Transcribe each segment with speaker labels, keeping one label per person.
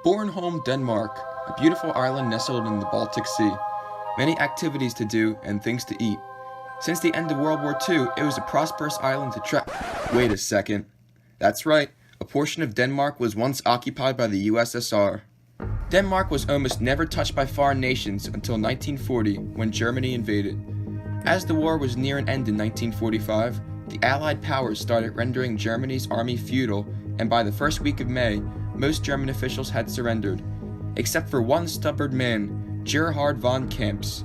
Speaker 1: Bornholm, Denmark, a beautiful island nestled in the Baltic Sea. Many activities to do and things to eat. Since the end of World War II, it was a prosperous island to Wait a second. That's right, a portion of Denmark was once occupied by the USSR. Denmark was almost never touched by foreign nations until 1940, when Germany invaded. As the war was near an end in 1945, the Allied powers started rendering Germany's army feudal, and by the first week of May, most German officials had surrendered, except for one stubborn man, Gerhard von Camps.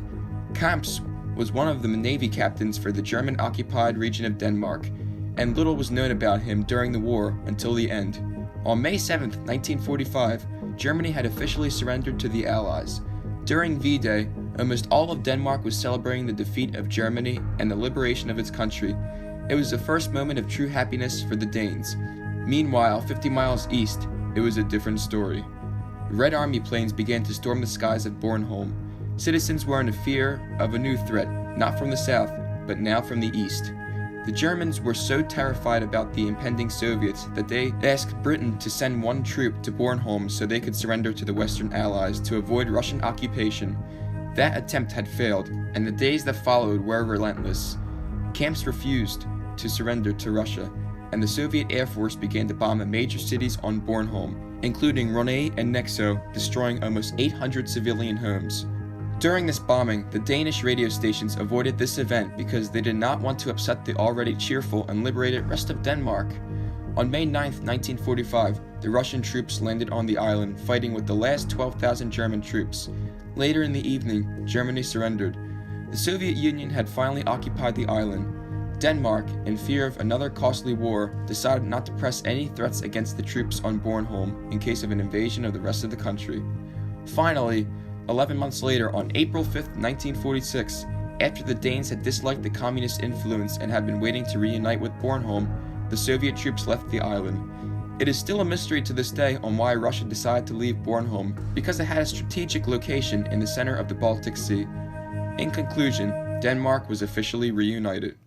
Speaker 1: Camps was one of the Navy captains for the German-occupied region of Denmark, and little was known about him during the war until the end. On May 7, 1945, Germany had officially surrendered to the Allies. During V-Day, almost all of Denmark was celebrating the defeat of Germany and the liberation of its country. It was the first moment of true happiness for the Danes. Meanwhile, 50 miles east, it was a different story. Red Army planes began to storm the skies of Bornholm. Citizens were in fear of a new threat, not from the south, but now from the east. The Germans were so terrified about the impending Soviets that they asked Britain to send one troop to Bornholm so they could surrender to the Western Allies to avoid Russian occupation. That attempt had failed, and the days that followed were relentless. Camps refused to surrender to Russia, and the Soviet Air Force began to bomb the major cities on Bornholm, including Rønne and Nexø, destroying almost 800 civilian homes. During this bombing, the Danish radio stations avoided this event because they did not want to upset the already cheerful and liberated rest of Denmark. On May 9, 1945, the Russian troops landed on the island, fighting with the last 12,000 German troops. Later in the evening, Germany surrendered. The Soviet Union had finally occupied the island. Denmark, in fear of another costly war, decided not to press any threats against the troops on Bornholm in case of an invasion of the rest of the country. Finally, 11 months later, on April 5, 1946, after the Danes had disliked the communist influence and had been waiting to reunite with Bornholm, the Soviet troops left the island. It is still a mystery to this day on why Russia decided to leave Bornholm, because it had a strategic location in the center of the Baltic Sea. In conclusion, Denmark was officially reunited.